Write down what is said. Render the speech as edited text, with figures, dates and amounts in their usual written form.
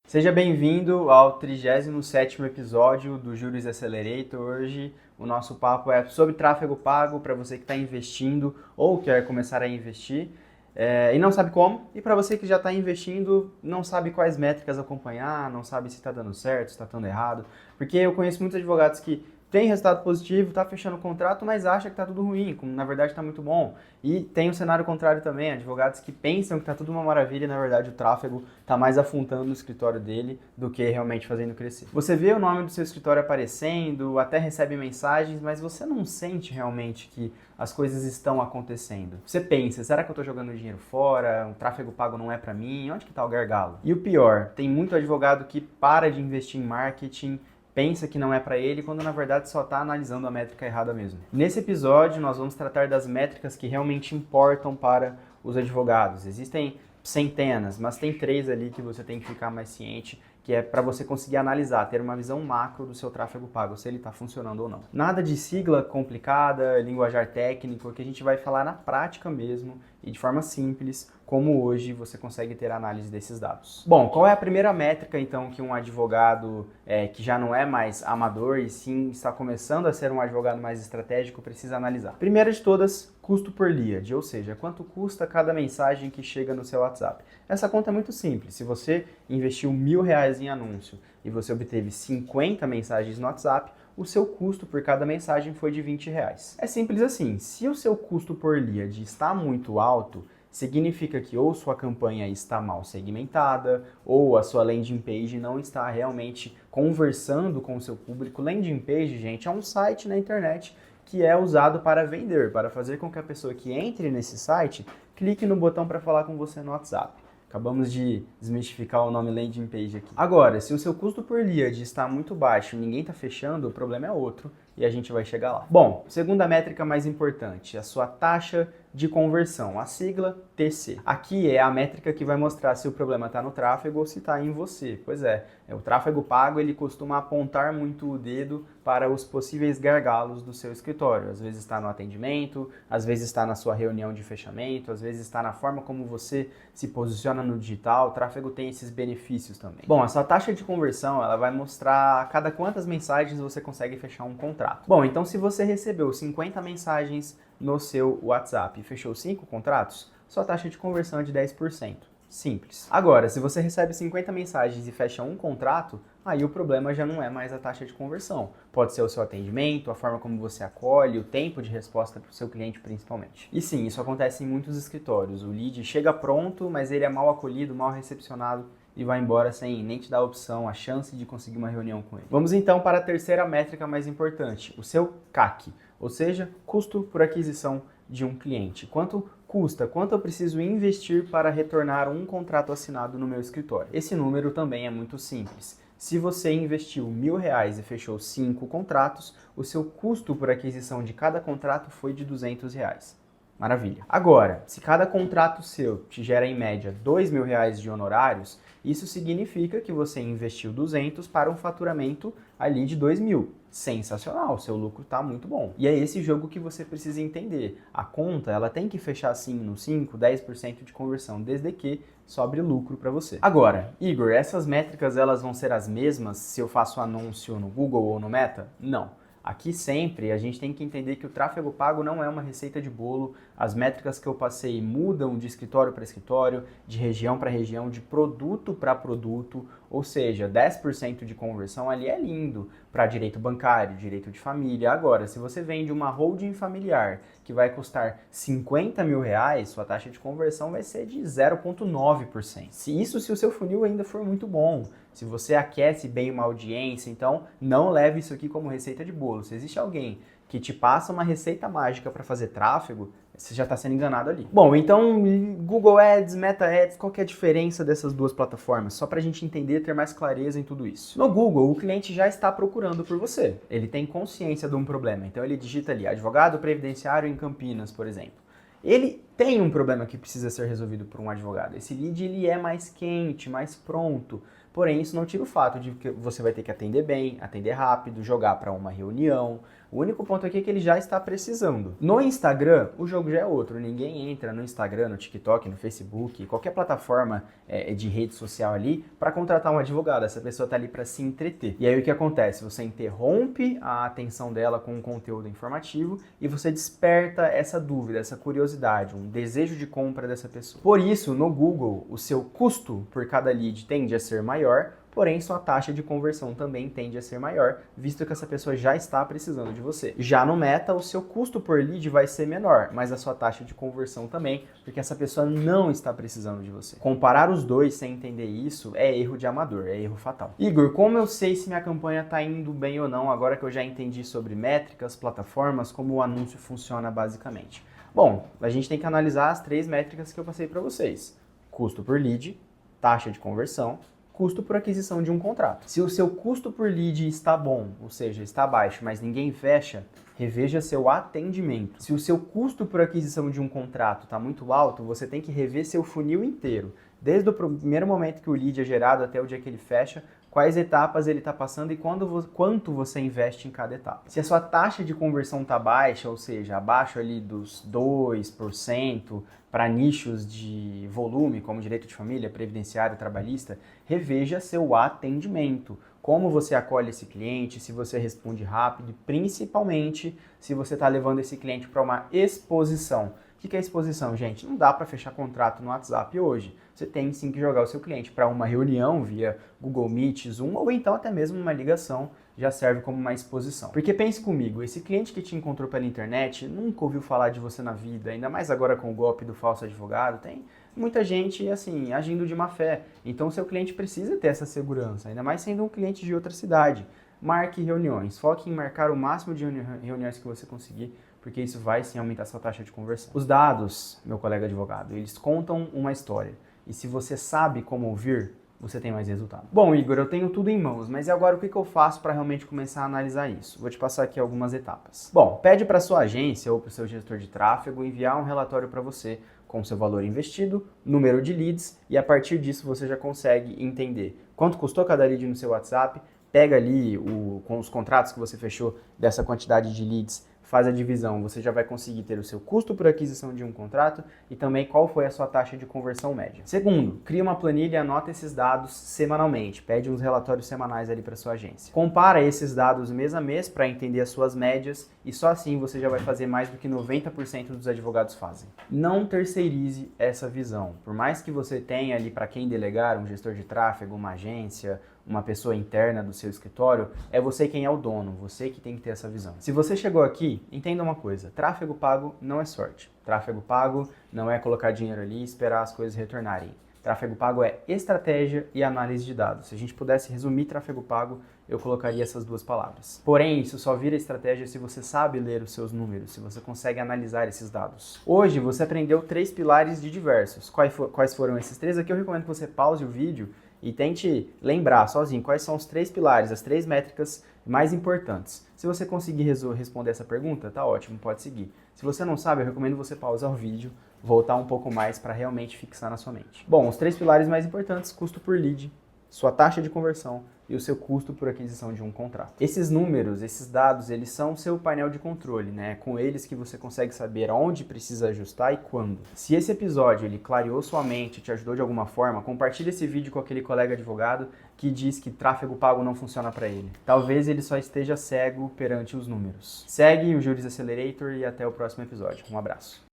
Seja bem-vindo ao 37º episódio do Juros Accelerator. Hoje o nosso papo é sobre tráfego pago para você que está investindo ou quer começar a investir e não sabe como. E para você que já está investindo, não sabe quais métricas acompanhar, não sabe se está dando certo, se está dando errado. Porque eu conheço muitos advogados que têm resultado positivo, está fechando o contrato, mas acha que está tudo ruim, como na verdade está muito bom. E tem o cenário contrário também, advogados que pensam que está tudo uma maravilha e na verdade o tráfego está mais afundando o escritório dele do que realmente fazendo crescer. Você vê o nome do seu escritório aparecendo, até recebe mensagens, mas você não sente realmente que as coisas estão acontecendo. Você pensa, será que eu estou jogando dinheiro fora? O tráfego pago não é para mim? Onde que está o gargalo? E o pior, tem muito advogado que para de investir em marketing, pensa que não é para ele, quando na verdade só está analisando a métrica errada mesmo. Nesse episódio, nós vamos tratar das métricas que realmente importam para os advogados. Existem centenas, mas tem 3 ali que você tem que ficar mais ciente, que é para você conseguir analisar, ter uma visão macro do seu tráfego pago, se ele está funcionando ou não. Nada de sigla complicada, linguajar técnico, que a gente vai falar na prática mesmo e de forma simples, como hoje você consegue ter análise desses dados. Bom, qual é a primeira métrica então que um advogado que já não é mais amador e sim está começando a ser um advogado mais estratégico precisa analisar? Primeira de todas, custo por lead, ou seja, quanto custa cada mensagem que chega no seu WhatsApp. Essa conta é muito simples. Se você investiu R$1.000 em anúncio e você obteve 50 mensagens no WhatsApp, o seu custo por cada mensagem foi de R$20. É simples assim. Se o seu custo por lead está muito alto, significa que ou sua campanha está mal segmentada, ou a sua landing page não está realmente conversando com o seu público. Landing page, gente, é um site na internet que é usado para vender, para fazer com que a pessoa que entre nesse site clique no botão para falar com você no WhatsApp. Acabamos de desmistificar o nome landing page aqui. Agora, se o seu custo por lead está muito baixo e ninguém está fechando, o problema é outro e a gente vai chegar lá. Bom, segunda métrica mais importante, a sua taxa de conversão, a sigla TC. Aqui é a métrica que vai mostrar se o problema está no tráfego ou se está em você. Pois é, o tráfego pago ele costuma apontar muito o dedo para os possíveis gargalos do seu escritório. Às vezes está no atendimento, às vezes está na sua reunião de fechamento, às vezes está na forma como você se posiciona no digital. O tráfego tem esses benefícios também. Bom, a sua taxa de conversão ela vai mostrar a cada quantas mensagens você consegue fechar um contrato. Bom, então se você recebeu 50 mensagens no seu WhatsApp e fechou 5 contratos, sua taxa de conversão é de 10%. Simples. Agora, se você recebe 50 mensagens e fecha um contrato, aí o problema já não é mais a taxa de conversão. Pode ser o seu atendimento, a forma como você acolhe, o tempo de resposta para o seu cliente principalmente. E sim, isso acontece em muitos escritórios. O lead chega pronto, mas ele é mal acolhido, mal recepcionado e vai embora sem nem te dar a opção, a chance de conseguir uma reunião com ele. Vamos então para a terceira métrica mais importante, o seu CAC, ou seja, custo por aquisição de um cliente. Quanto custa? Quanto eu preciso investir para retornar um contrato assinado no meu escritório? Esse número também é muito simples. Se você investiu R$1.000 e fechou 5 contratos, o seu custo por aquisição de cada contrato foi de R$200. Maravilha. Agora, se cada contrato seu te gera em média R$2.000 de honorários, isso significa que você investiu 200 para um faturamento ali de 2.000. Sensacional, seu lucro está muito bom. E é esse jogo que você precisa entender. A conta, ela tem que fechar sim no 5, 10% de conversão, desde que sobre lucro para você. Agora, Igor, essas métricas elas vão ser as mesmas se eu faço anúncio no Google ou no Meta? Não. Aqui sempre a gente tem que entender que o tráfego pago não é uma receita de bolo, as métricas que eu passei mudam de escritório para escritório, de região para região, de produto para produto, ou seja, 10% de conversão ali é lindo para direito bancário, direito de família. Agora, se você vende uma holding familiar que vai custar R$50.000, sua taxa de conversão vai ser de 0,9%. Se o seu funil ainda for muito bom, se você aquece bem uma audiência, então não leve isso aqui como receita de bolo. Se existe alguém que te passa uma receita mágica para fazer tráfego, você já está sendo enganado ali. Bom, então Google Ads, Meta Ads, qual que é a diferença dessas duas plataformas? Só para a gente entender, ter mais clareza em tudo isso. No Google, o cliente já está procurando por você. Ele tem consciência de um problema. Então ele digita ali, advogado previdenciário em Campinas, por exemplo. Ele tem um problema que precisa ser resolvido por um advogado. Esse lead ele é mais quente, mais pronto. Porém, isso não tira o fato de que você vai ter que atender bem, atender rápido, jogar para uma reunião, O único ponto aqui é que ele já está precisando. No Instagram, o jogo já é outro. Ninguém entra no Instagram, no TikTok, no Facebook, qualquer plataforma de rede social ali para contratar um advogado. Essa pessoa está ali para se entreter. E aí o que acontece? Você interrompe a atenção dela com um conteúdo informativo e você desperta essa dúvida, essa curiosidade, um desejo de compra dessa pessoa. Por isso, no Google, o seu custo por cada lead tende a ser maior, porém sua taxa de conversão também tende a ser maior, visto que essa pessoa já está precisando de você. Já no Meta, o seu custo por lead vai ser menor, mas a sua taxa de conversão também, porque essa pessoa não está precisando de você. Comparar os dois sem entender isso é erro de amador, é erro fatal. Igor, como eu sei se minha campanha está indo bem ou não, agora que eu já entendi sobre métricas, plataformas, como o anúncio funciona basicamente? Bom, a gente tem que analisar as 3 métricas que eu passei para vocês. Custo por lead, taxa de conversão, custo por aquisição de um contrato. Se o seu custo por lead está bom, ou seja, está baixo, mas ninguém fecha, reveja seu atendimento. Se o seu custo por aquisição de um contrato está muito alto, você tem que rever seu funil inteiro. Desde o primeiro momento que o lead é gerado até o dia que ele fecha, quais etapas ele está passando e quanto você investe em cada etapa. Se a sua taxa de conversão está baixa, ou seja, abaixo ali dos 2%, para nichos de volume, como direito de família, previdenciário, trabalhista, reveja seu atendimento. Como você acolhe esse cliente, se você responde rápido, principalmente se você está levando esse cliente para uma exposição. O que é exposição, gente? Não dá para fechar contrato no WhatsApp hoje. Você tem sim que jogar o seu cliente para uma reunião via Google Meet, Zoom ou então até mesmo uma ligação já serve como uma exposição. Porque pense comigo, esse cliente que te encontrou pela internet nunca ouviu falar de você na vida, ainda mais agora com o golpe do falso advogado, tem muita gente assim agindo de má fé. Então o seu cliente precisa ter essa segurança, ainda mais sendo um cliente de outra cidade. Marque reuniões, foque em marcar o máximo de reuniões que você conseguir, porque isso vai sim aumentar sua taxa de conversão. Os dados, meu colega advogado, eles contam uma história. E se você sabe como ouvir, você tem mais resultado. Bom, Igor, eu tenho tudo em mãos, mas e agora o que eu faço para realmente começar a analisar isso? Vou te passar aqui algumas etapas. Bom, pede para sua agência ou para o seu gestor de tráfego enviar um relatório para você com seu valor investido, número de leads, e a partir disso você já consegue entender quanto custou cada lead no seu WhatsApp, pega ali com os contratos que você fechou dessa quantidade de leads, faz a divisão, você já vai conseguir ter o seu custo por aquisição de um contrato e também qual foi a sua taxa de conversão média. Segundo, cria uma planilha e anota esses dados semanalmente, pede uns relatórios semanais ali para sua agência. Compara esses dados mês a mês para entender as suas médias e só assim você já vai fazer mais do que 90% dos advogados fazem. Não terceirize essa visão. Por mais que você tenha ali para quem delegar, um gestor de tráfego, uma agência, uma pessoa interna do seu escritório, é você quem é o dono, você que tem que ter essa visão. Se você chegou aqui, entenda uma coisa, tráfego pago não é sorte. Tráfego pago não é colocar dinheiro ali e esperar as coisas retornarem. Tráfego pago é estratégia e análise de dados. Se a gente pudesse resumir tráfego pago, eu colocaria essas 2 palavras. Porém, isso só vira estratégia se você sabe ler os seus números, se você consegue analisar esses dados. Hoje, você aprendeu 3 pilares de diversos. Quais foram esses 3? Aqui eu recomendo que você pause o vídeo e tente lembrar sozinho quais são os 3 pilares, as 3 métricas mais importantes. Se você conseguir responder essa pergunta, tá ótimo, pode seguir. Se você não sabe, eu recomendo você pausar o vídeo, voltar um pouco mais para realmente fixar na sua mente. Bom, os 3 pilares mais importantes, custo por lead, sua taxa de conversão e o seu custo por aquisição de um contrato. Esses números, esses dados, eles são o seu painel de controle, né? É com eles que você consegue saber aonde precisa ajustar e quando. Se esse episódio ele clareou sua mente, te ajudou de alguma forma, compartilhe esse vídeo com aquele colega advogado que diz que tráfego pago não funciona para ele. Talvez ele só esteja cego perante os números. Segue o Juris Accelerator e até o próximo episódio. Um abraço.